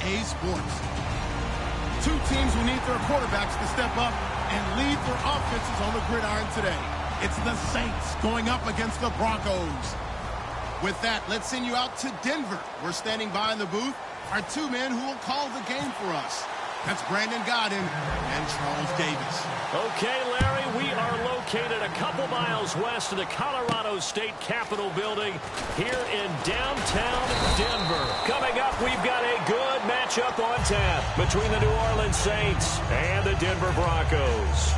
EA Sports. Two teams who need their quarterbacks to step up and lead their offenses on the gridiron today. It's the Saints going up against the Broncos. With that, let's send you out to Denver. We're standing by in the booth. Our two men who will call the game for us. That's Brandon Godden and Charles Davis. Okay, Larry, we are located a couple miles west of the Colorado State Capitol building here in downtown Denver. Coming up, we've got a good matchup on tap between the New Orleans Saints and the Denver Broncos.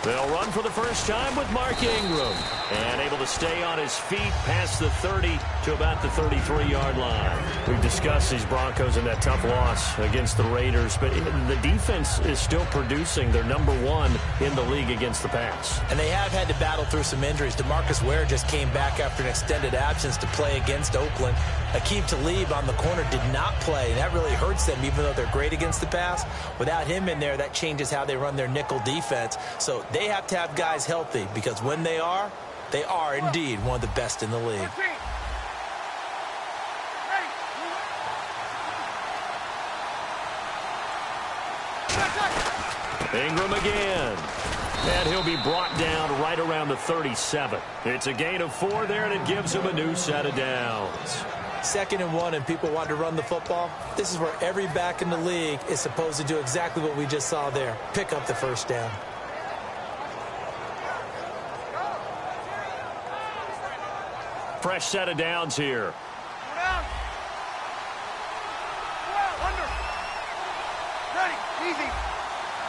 They'll run for the first time with Mark Ingram. And able to stay on his feet past the 30 to about the 33-yard line. We've discussed these Broncos in that tough loss against the Raiders, but the defense is still producing. They're #1 in the league against the pass. And they have had to battle through some injuries. DeMarcus Ware just came back after an extended absence to play against Oakland. Aqib Talib on the corner did not play, and that really hurts them even though they're great against the pass. Without him in there, that changes how they run their nickel defense. So they have to have guys healthy because when they are indeed one of the best in the league. Ingram again. And he'll be brought down right around the 37. It's a gain of 4 there, and it gives him a new set of downs. 2nd and 1, and people want to run the football. This is where every back in the league is supposed to do exactly what we just saw there. Pick up the first down. Fresh set of downs here. Under. Ready. Easy.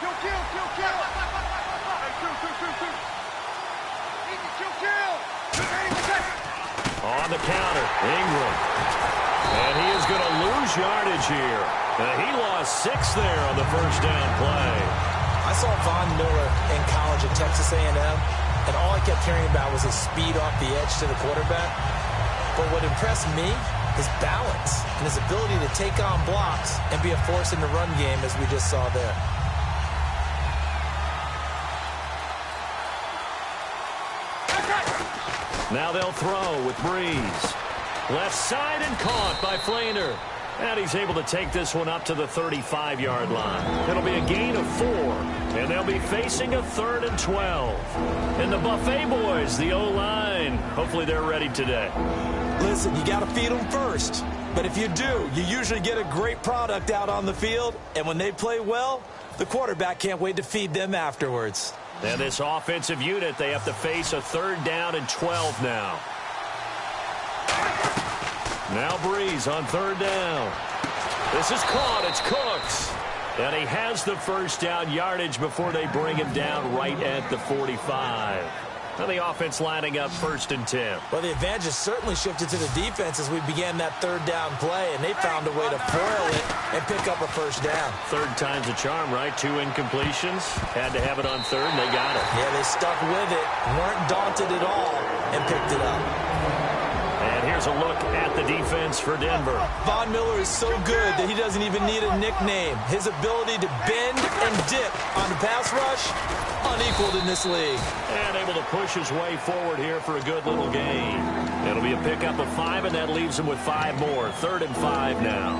Kill. Easy, kill. On the counter, Ingram. And he is going to lose yardage here. He lost 6 there on the first down play. I saw Von Miller in college at Texas A&M, and all I kept hearing about was his speed off the edge to the quarterback. But what impressed me, his balance and his ability to take on blocks and be a force in the run game, as we just saw there. Now they'll throw with Breeze. Left side and caught by Flainer. And he's able to take this one up to the 35-yard line. It'll be a gain of 4. And they'll be facing a 3rd and 12. And the Buffet boys, the O-line, hopefully they're ready today. Listen, you got to feed them first. But if you do, you usually get a great product out on the field. And when they play well, the quarterback can't wait to feed them afterwards. And this offensive unit, they have to face a 3rd down and 12 now. Now Breeze on 3rd down. This is caught. It's Cooks. And he has the first down yardage before they bring him down right at the 45. Now the offense lining up 1st and 10. Well, the advantage has certainly shifted to the defense as we began that 3rd down play, and they found a way to foil it and pick up a first down. 3rd time's a charm, right? 2 incompletions. Had to have it on 3rd, and they got it. Yeah, they stuck with it, weren't daunted at all, and picked it up. And here's a look at the defense for Denver. Von Miller is so good that he doesn't even need a nickname. His ability to bend and dip on the pass rush, unequaled in this league. And able to push his way forward here for a good little gain. It'll be a pickup of 5, and that leaves him with 5 more. 3rd and 5 now.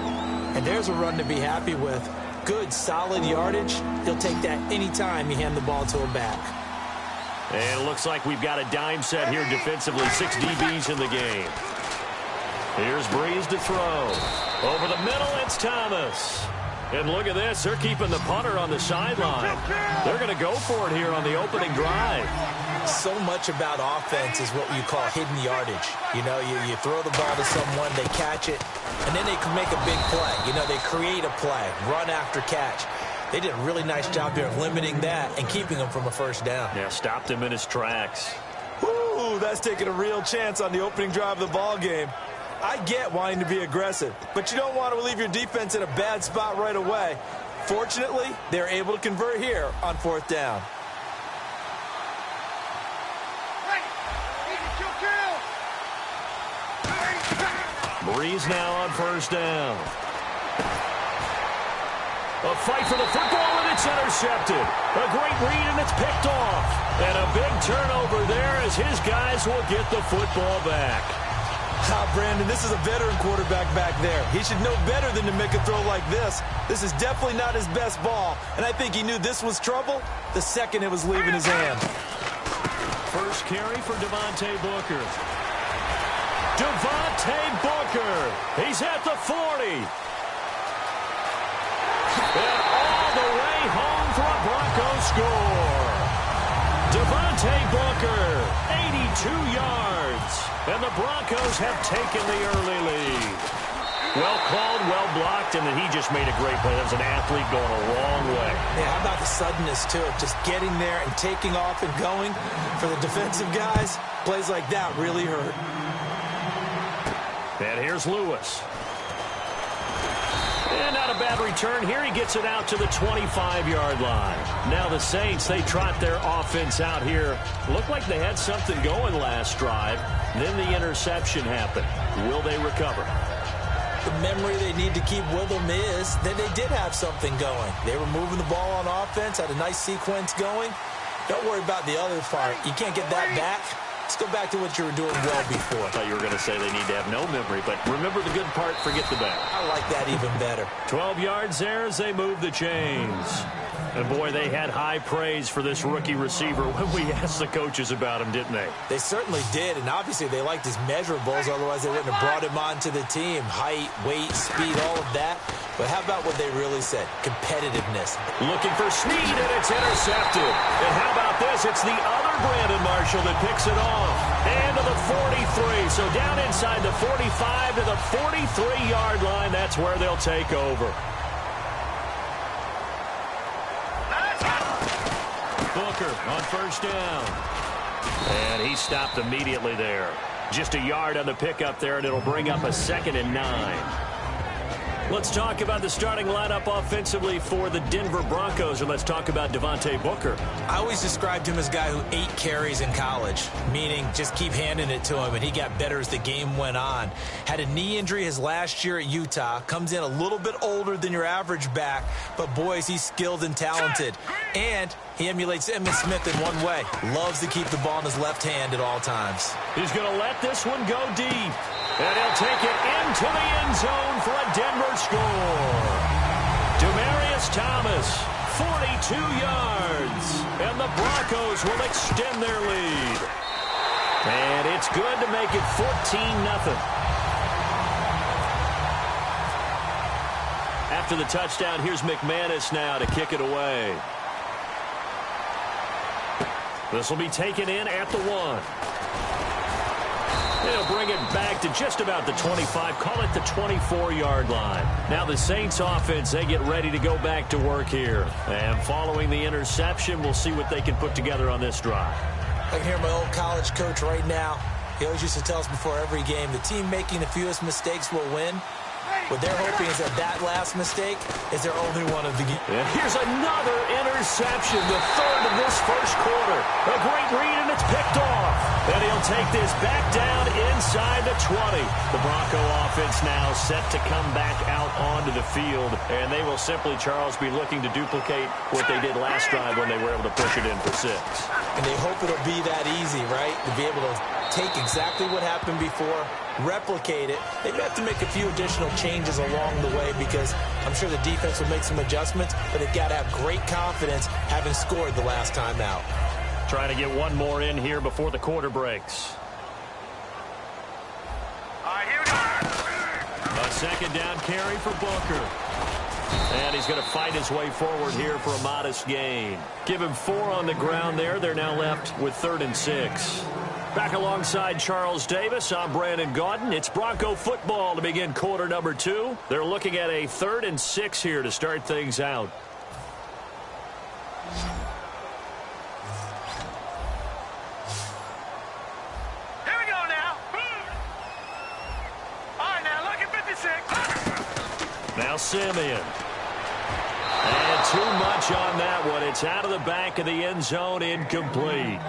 And there's a run to be happy with. Good, solid yardage. He'll take that anytime you hand the ball to him back. And it looks like we've got a dime set here defensively. 6 DBs in the game. Here's Breeze to throw. Over the middle, it's Thomas. And look at this. They're keeping the punter on the sideline. They're going to go for it here on the opening drive. So much about offense is what you call hidden yardage. You know, you throw the ball to someone, they catch it, and then they can make a big play. You know, they create a play, run after catch. They did a really nice job here of limiting that and keeping him from a first down. Yeah, stopped him in his tracks. Ooh, that's taking a real chance on the opening drive of the ball game. I get wanting to be aggressive, but you don't want to leave your defense in a bad spot right away. Fortunately, they're able to convert here on 4th down. Breeze now on first down. A fight for the football, and it's intercepted. A great read, and it's picked off. And a big turnover there as his guys will get the football back. Brandon, this is a veteran quarterback back there. He should know better than to make a throw like this. This is definitely not his best ball, and I think he knew this was trouble the second it was leaving his hand. First carry for Devontae Booker. Devontae Booker. He's at the 40. And all the way home for a Broncos score. Devontae Booker, 82 yards. And the Broncos have taken the early lead. Well called, well blocked, and then he just made a great play. That was an athlete going a long way. Yeah, how about the suddenness, too, of just getting there and taking off and going? For the defensive guys, plays like that really hurt. And here's Lewis. And not a bad return here. He gets it out to the 25-yard line. Now the Saints, they trot their offense out here. Looked like they had something going last drive. Then the interception happened. Will they recover? The memory they need to keep with them is that they did have something going. They were moving the ball on offense, had a nice sequence going. Don't worry about the other part. You can't get that back. Let's go back to what you were doing well before. I thought you were going to say they need to have no memory, but remember the good part, forget the bad. I like that even better. 12 yards there as they move the chains. And, boy, they had high praise for this rookie receiver when we asked the coaches about him, didn't they? They certainly did, and obviously they liked his measurables, otherwise they wouldn't have brought him onto the team. Height, weight, speed, all of that. But how about what they really said? Competitiveness. Looking for Snead, and it's intercepted. And how about this? It's the other Brandon Marshall that picks it off. And to the 43. So down inside the 45 to the 43-yard line. That's where they'll take over. Booker on first down. And he stopped immediately there. Just a yard on the pickup there, and it'll bring up a 2nd and 9. Let's talk about the starting lineup offensively for the Denver Broncos, and let's talk about Devontae Booker. I always described him as a guy who 8 carries in college, meaning just keep handing it to him, and he got better as the game went on. Had a knee injury his last year at Utah, comes in a little bit older than your average back, but boys, he's skilled and talented. And he emulates Emmitt Smith in one way. Loves to keep the ball in his left hand at all times. He's going to let this one go deep. And he'll take it into the end zone for a Denver score. Demaryius Thomas, 42 yards. And the Broncos will extend their lead. And it's good to make it 14-0. After the touchdown, here's McManus now to kick it away. This will be taken in at the 1. They'll bring it back to just about the 25, call it the 24-yard line. Now the Saints offense, they get ready to go back to work here. And following the interception, we'll see what they can put together on this drive. I can hear my old college coach right now. He always used to tell us before every game, the team making the fewest mistakes will win. What they're hoping is that last mistake is their only one of the game. And here's another interception, the 3rd of this first quarter. A great read, and it's picked off. And he'll take this back down inside the 20. The Bronco offense now set to come back out onto the field. And they will simply, Charles, be looking to duplicate what they did last drive when they were able to push it in for 6. And they hope it'll be that easy, right? To be able to take exactly what happened before, replicate it. They may have to make a few additional changes along the way because I'm sure the defense will make some adjustments, but they've got to have great confidence having scored the last time out. Trying to get one more in here before the quarter breaks. All right, here we go. A 2nd down carry for Booker. And he's going to fight his way forward here for a modest gain. Give him 4 on the ground there. They're now left with 3rd and 6. Back alongside Charles Davis, I'm Brandon Gaudin. It's Bronco football to begin quarter number 2. They're looking at a 3rd and 6 here to start things out. Here we go now. All right, now look at 56. Now Simeon. And too much on that one. It's out of the back of the end zone, incomplete.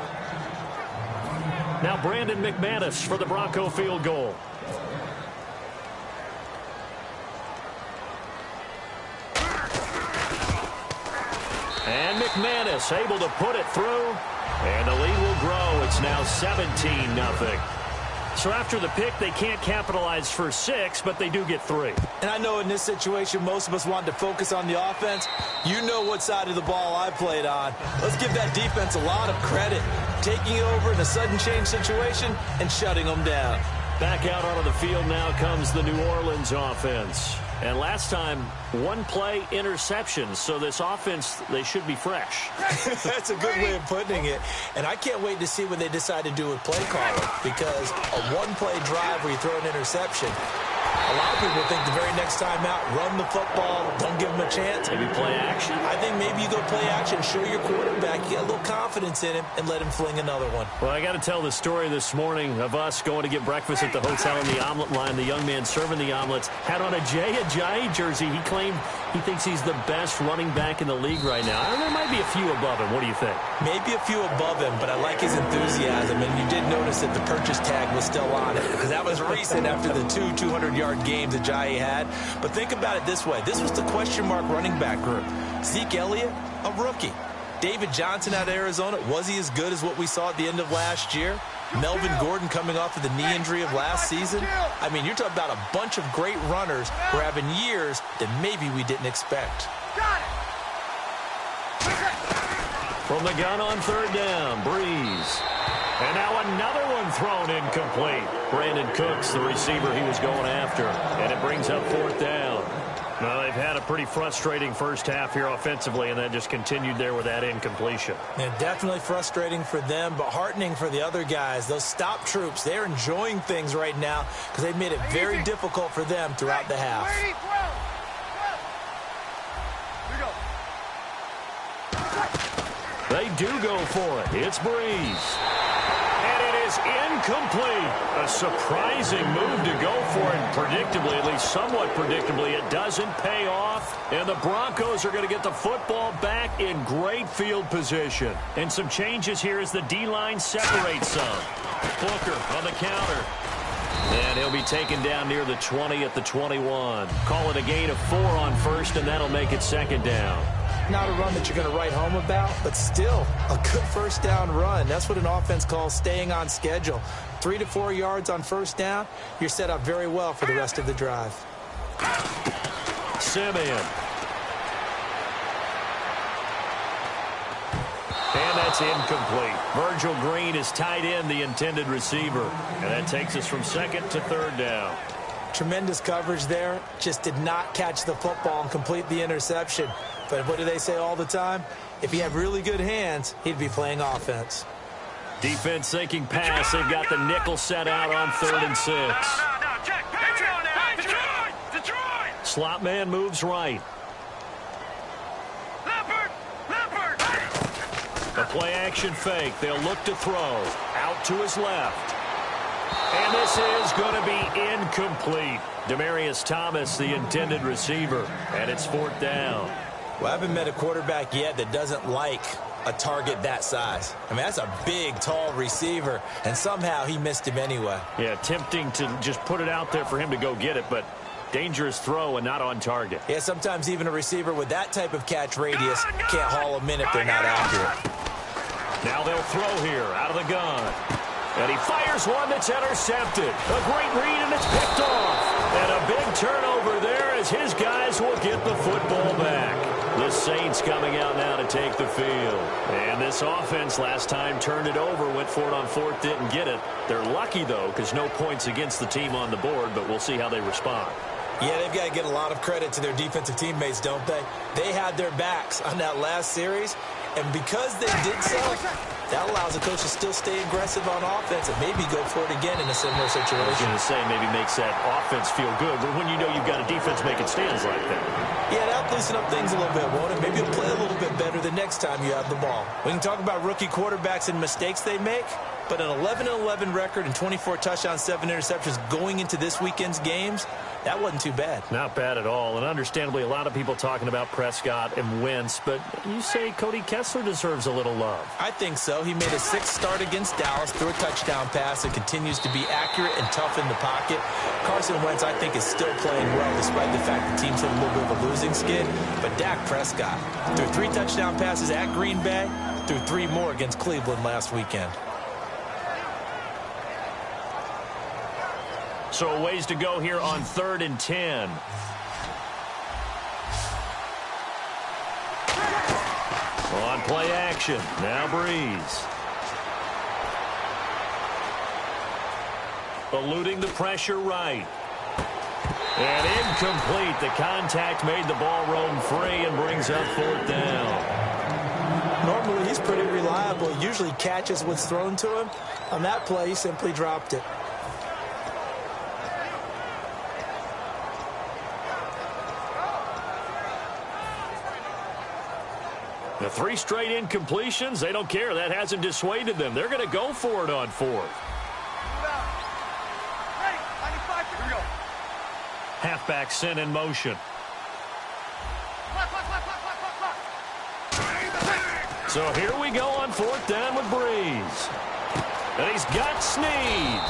Now Brandon McManus for the Bronco field goal. And McManus able to put it through. And the lead will grow. It's now 17-0. So after the pick, they can't capitalize for 6, but they do get 3. And I know in this situation, most of us wanted to focus on the offense. You know what side of the ball I played on. Let's give that defense a lot of credit. Taking over in a sudden change situation and shutting them down. Back out onto the field now comes the New Orleans offense. And last time, one play interception. So this offense, they should be fresh. That's a good way of putting it. And I can't wait to see what they decide to do with play calling. Because a one-play drive where you throw an interception, a lot of people think the very next time out, run the football, don't give them a chance. Maybe play action? I think maybe you go play action, show your quarterback, you get a little confidence in him, and let him fling another one. Well, I got to tell the story this morning of us going to get breakfast at the hotel in the omelet line. The young man serving the omelets had on a Jay Ajayi jersey. He claimed he thinks he's the best running back in the league right now. There might be a few above him. What do you think? Maybe a few above him, but I like his enthusiasm. And you did notice that the purchase tag was still on it, because that was recent after the 200-yard games that Ajayi had. But think about it this way. This was the question mark running back group. Zeke Elliott, a rookie. David Johnson out of Arizona, was he as good as what we saw at the end of last year? Melvin Gordon coming off of the knee injury of last season. I mean, you're talking about a bunch of great runners who are having years that maybe we didn't expect. From the gun on third down, Breeze. And now another one thrown incomplete. Brandon Cooks, the receiver he was going after. And it brings up fourth down. Well, they've had a pretty frustrating first half here offensively, and that just continued there with that incompletion. Yeah, definitely frustrating for them, but heartening for the other guys. Those stop troops, they're enjoying things right now because they've made it very difficult for them throughout the half. They do go for it. It's Breeze. And it is incomplete. A surprising move to go for it. Predictably, at least somewhat predictably, it doesn't pay off. And the Broncos are going to get the football back in great field position. And some changes here as the D-line separates some. Booker on the counter. And he'll be taken down near the 20 at the 21. Call it a gain of 4 on first, and that'll make it second down. Not a run that you're going to write home about, but still a good first down run. That's what an offense calls staying on schedule. 3 to 4 yards on first down, you're set up very well for the rest of the drive. Simeon. And that's incomplete. Virgil Green is tight end, the intended receiver. And that takes us from second to third down. Tremendous coverage there. Just did not catch the football and complete the interception. But what do they say all the time? If he had really good hands, he'd be playing offense. Defense thinking pass. They've got the nickel set out on 3rd and 6. Detroit! Slot man moves right. A play action fake. They'll look to throw. Out to his left. And this is going to be incomplete. Demaryius Thomas, the intended receiver. And it's 4th down. Well, I haven't met a quarterback yet that doesn't like a target that size. I mean, that's a big, tall receiver, and somehow he missed him anyway. Yeah, tempting to just put it out there for him to go get it, but dangerous throw and not on target. Yeah, sometimes even a receiver with that type of catch radius can't haul them in if they're not accurate. Now they'll throw here out of the gun. And he fires one that's intercepted. A great read, and it's picked off. And a big turnover there as his guys will get the football back. The Saints coming out now to take the field. And this offense last time turned it over, went for it on 4th, didn't get it. They're lucky, though, because no points against the team on the board, but we'll see how they respond. Yeah, they've got to get a lot of credit to their defensive teammates, don't they? They had their backs on that last series, and because they did so, that allows the coach to still stay aggressive on offense and maybe go for it again in a similar situation. I was going to say maybe makes that offense feel good, but when you know you've got a defense making stands like that. Yeah, that'll loosen up things a little bit, won't it? Maybe you'll play a little bit better the next time you have the ball. We can talk about rookie quarterbacks and mistakes they make. But an 11-11 record and 24 touchdowns, 7 interceptions going into this weekend's games, that wasn't too bad. Not bad at all. And understandably, a lot of people talking about Prescott and Wentz, but you say Cody Kessler deserves a little love. I think so. He made a 6th start against Dallas, threw a touchdown pass, and continues to be accurate and tough in the pocket. Carson Wentz, I think, is still playing well, despite the fact the team's had a little bit of a losing skid. But Dak Prescott threw 3 touchdown passes at Green Bay, threw 3 more against Cleveland last weekend. So a ways to go here on 3rd and 10. On play action. Now Breeze. Eluding the pressure right. And incomplete. The contact made the ball roam free and brings up 4th down. Normally he's pretty reliable. He usually catches what's thrown to him. On that play, he simply dropped it. The 3 straight incompletions, they don't care. That hasn't dissuaded them. They're going to go for it on 4th. Halfback sent in motion. So here we go on 4th down with Breeze. And he's got Snead.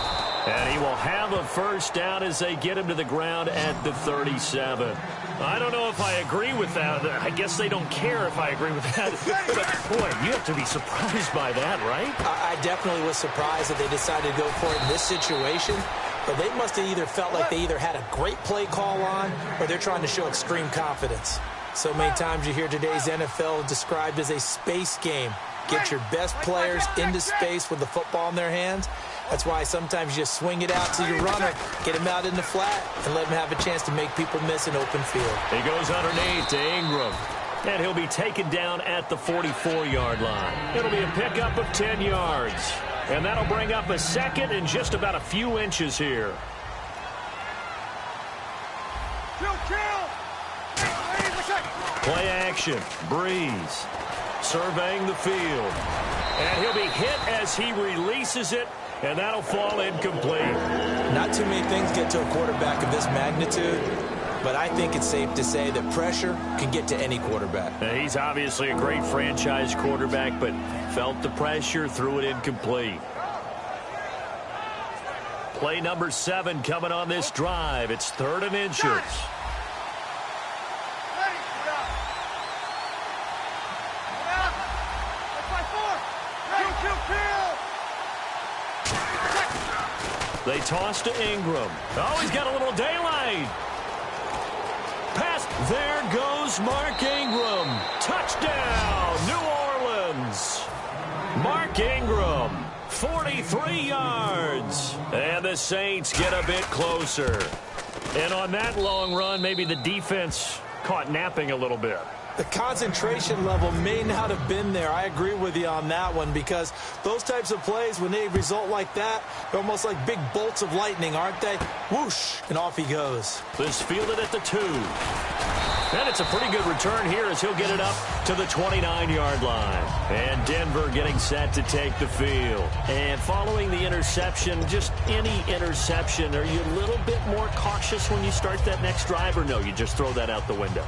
And he will have a 1st down as they get him to the ground at the 37. I don't know if I agree with that. I guess they don't care if I agree with that. But, boy, you have to be surprised by that, right? I definitely was surprised that they decided to go for it in this situation. But they must have either felt like they either had a great play call on or they're trying to show extreme confidence. So many times you hear today's NFL described as a space game. Get your best players into space with the football in their hands. That's why sometimes you just swing it out to your runner, get him out in the flat, and let him have a chance to make people miss an open field. He goes underneath to Ingram. And he'll be taken down at the 44-yard line. It'll be a pickup of 10 yards. And that'll bring up a 2nd and just about a few inches here. Play action. Breeze surveying the field. And he'll be hit as he releases it. And that'll fall incomplete. Not too many things get to a quarterback of this magnitude, but I think it's safe to say that pressure can get to any quarterback. Now, he's obviously a great franchise quarterback, but felt the pressure, threw it incomplete. Play number 7 coming on this drive. It's 3rd and inches. They toss to Ingram. Oh, he's got a little daylight. Pass. There goes Mark Ingram. Touchdown, New Orleans. Mark Ingram, 43 yards. And the Saints get a bit closer. And on that long run, maybe the defense caught napping a little bit. The concentration level may not have been there. I agree with you on that one because those types of plays, when they result like that, they're almost like big bolts of lightning, aren't they? Whoosh, and off he goes. This fielded at the 2. And it's a pretty good return here as he'll get it up to the 29-yard line. And Denver getting set to take the field. And following the interception, just any interception, are you a little bit more cautious when you start that next drive, or no, you just throw that out the window?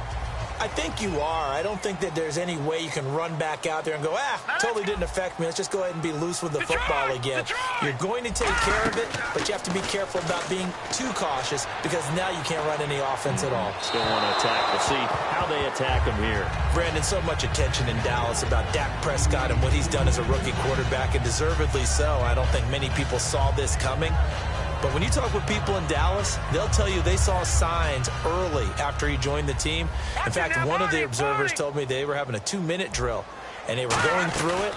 I think you are. I don't think that there's any way you can run back out there and go, totally didn't affect me. Let's just go ahead and be loose with the football again. You're going to take care of it, but you have to be careful about being too cautious because now you can't run any offense at all. Still want to attack. We'll see how they attack him here. Brandon, so much attention in Dallas about Dak Prescott and what he's done as a rookie quarterback, and deservedly so. I don't think many people saw this coming. But when you talk with people in Dallas, they'll tell you they saw signs early after he joined the team. In fact, one of the observers told me they were having a 2-minute drill, and they were going through it,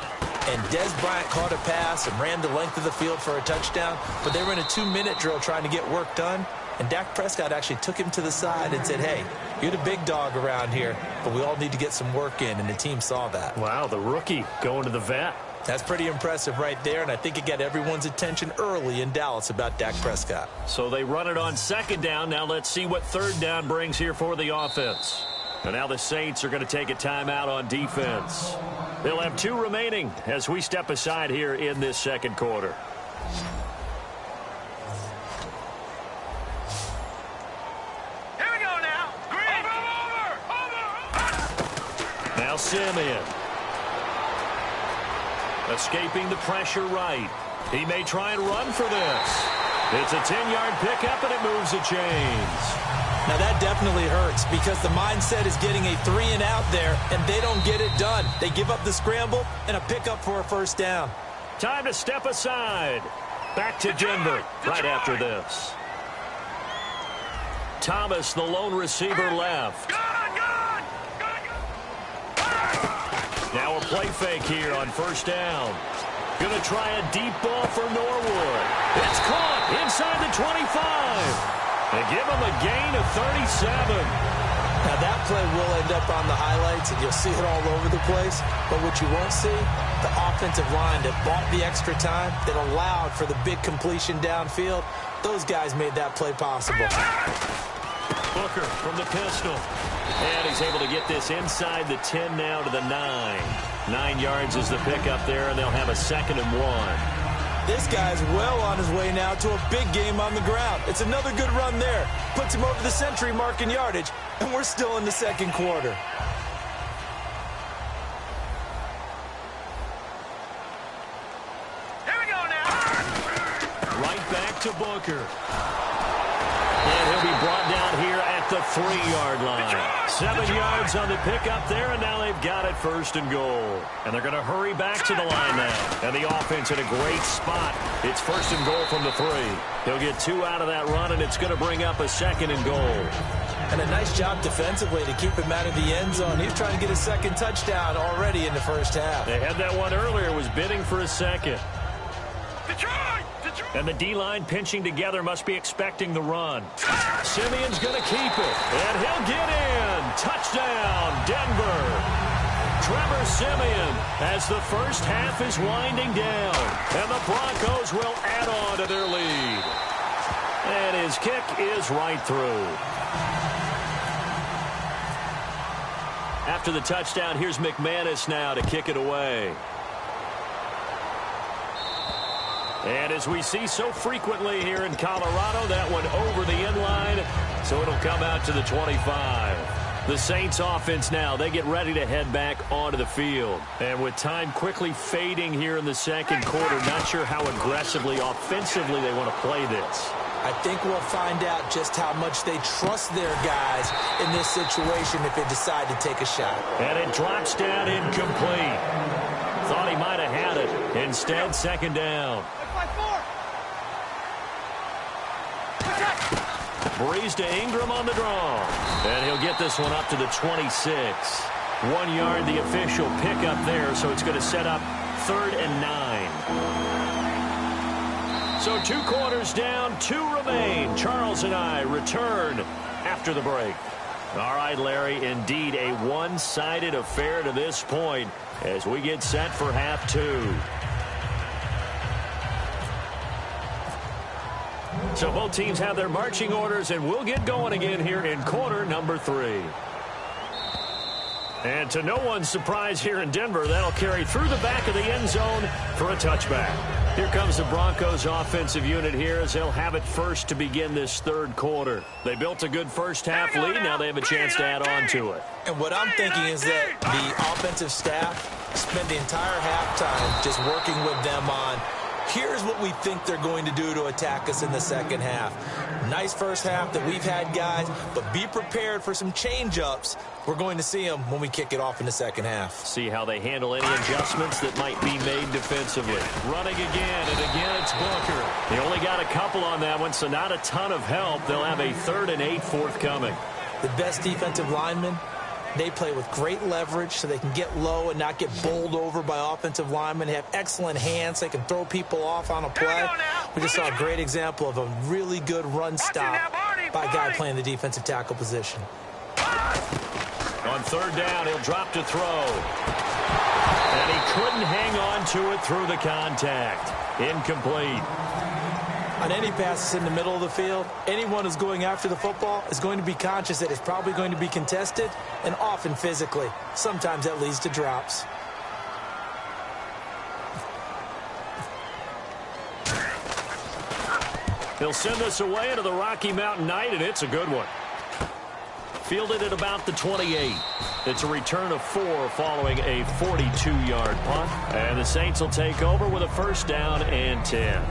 and Dez Bryant caught a pass and ran the length of the field for a touchdown, but they were in a 2-minute drill trying to get work done, and Dak Prescott actually took him to the side and said, hey, you're the big dog around here, but we all need to get some work in, and the team saw that. Wow, the rookie going to the vet. That's pretty impressive right there, and I think it got everyone's attention early in Dallas about Dak Prescott. So they run it on 2nd down. Now let's see what 3rd down brings here for the offense. And now the Saints are going to take a timeout on defense. They'll have 2 remaining as we step aside here in this second quarter. Here we go now. Green. Over. Now Simeon. Escaping the pressure right. He may try and run for this. It's a 10-yard pickup, and it moves the chains. Now that definitely hurts because the mindset is getting a 3-and-out there, and they don't get it done. They give up the scramble and a pickup for a first down. Time to step aside. Back to Denver right after this. Thomas, the lone receiver, left. Now a play fake here on first down. Going to try a deep ball for Norwood. It's caught inside the 25. They give him a gain of 37. Now that play will end up on the highlights, and you'll see it all over the place. But what you won't see, the offensive line that bought the extra time, that allowed for the big completion downfield, those guys made that play possible. Booker from the pistol. And he's able to get this inside the 10 now to the 9. 9 yards is the pickup there, and they'll have a 2nd and 1. This guy's well on his way now to a big game on the ground. It's another good run there. Puts him over the century mark in yardage, and we're still in the second quarter. Here we go now. Right back to Booker. And he'll be brought down here at the 3-yard line. 7 yards on the pickup there, and now they've got it 1st and goal. And they're going to hurry back to the line now. And the offense in a great spot. It's 1st and goal from the 3. He'll get 2 out of that run, and it's going to bring up a 2nd and goal. And a nice job defensively to keep him out of the end zone. He's trying to get a 2nd touchdown already in the first half. They had that one earlier, was bidding for a 2nd. Detroit. And the D-line pinching together must be expecting the run. Simeon's going to keep it. And he'll get in. Touchdown, Denver. Trevor Simeon as the first half is winding down. And the Broncos will add on to their lead. And his kick is right through. After the touchdown, here's McManus now to kick it away. And as we see so frequently here in Colorado, that one over the end line, so it'll come out to the 25. The Saints offense now, they get ready to head back onto the field. And with time quickly fading here in the second quarter, not sure how aggressively, offensively they want to play this. I think we'll find out just how much they trust their guys in this situation if they decide to take a shot. And it drops down incomplete. Thought he might have had it. Instead, 2nd down. Breeze to Ingram on the draw. And he'll get this one up to the 26. 1 yard, the official pickup there, so it's going to set up 3rd and 9. So 2 quarters down, 2 remain. Charles and I return after the break. All right, Larry, indeed a one-sided affair to this point as we get set for half 2. So both teams have their marching orders, and we'll get going again here in quarter number 3. And to no one's surprise here in Denver, that'll carry through the back of the end zone for a touchback. Here comes the Broncos offensive unit here as they'll have it first to begin this 3rd quarter. They built a good first half lead. Now they have a chance to add on to it. And what I'm thinking is that the offensive staff spent the entire halftime just working with them on, here's what we think they're going to do to attack us in the second half. Nice first half that we've had, guys, but be prepared for some change-ups. We're going to see them when we kick it off in the second half. See how they handle any adjustments that might be made defensively. Running again, and again it's Booker. They only got a couple on that one, so not a ton of help. They'll have a 3rd and 8 forthcoming. The best defensive linemen, they play with great leverage so they can get low and not get bowled over by offensive linemen. They have excellent hands. They can throw people off on a play. We just saw a great example of a really good run stop by a guy playing the defensive tackle position. On 3rd down, he'll drop to throw. And he couldn't hang on to it through the contact. Incomplete. On any passes in the middle of the field, anyone who's going after the football is going to be conscious that it's probably going to be contested, and often physically. Sometimes that leads to drops. He'll send this away into the Rocky Mountain night, and it's a good one. Fielded at about the 28. It's a return of 4 following a 42-yard punt. And the Saints will take over with a first down and 10.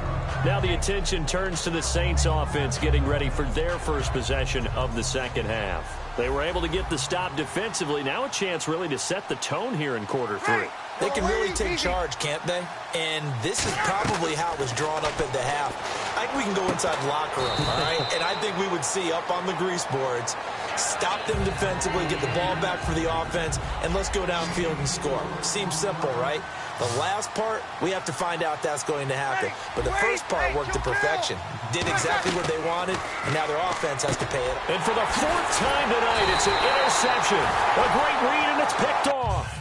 Now the attention turns to the Saints offense getting ready for their first possession of the second half. They were able to get the stop defensively. Now a chance really to set the tone here in quarter 3. They can really take charge, can't they? And this is probably how it was drawn up at the half. I think we can go inside the locker room, all right? And I think we would see up on the grease boards, stop them defensively, get the ball back for the offense, and let's go downfield and score. Seems simple, right? The last part, we have to find out that's going to happen. But the first part worked to perfection. Did exactly what they wanted, and now their offense has to pay it. And for the 4th time tonight, it's an interception. A great read, and it's picked off.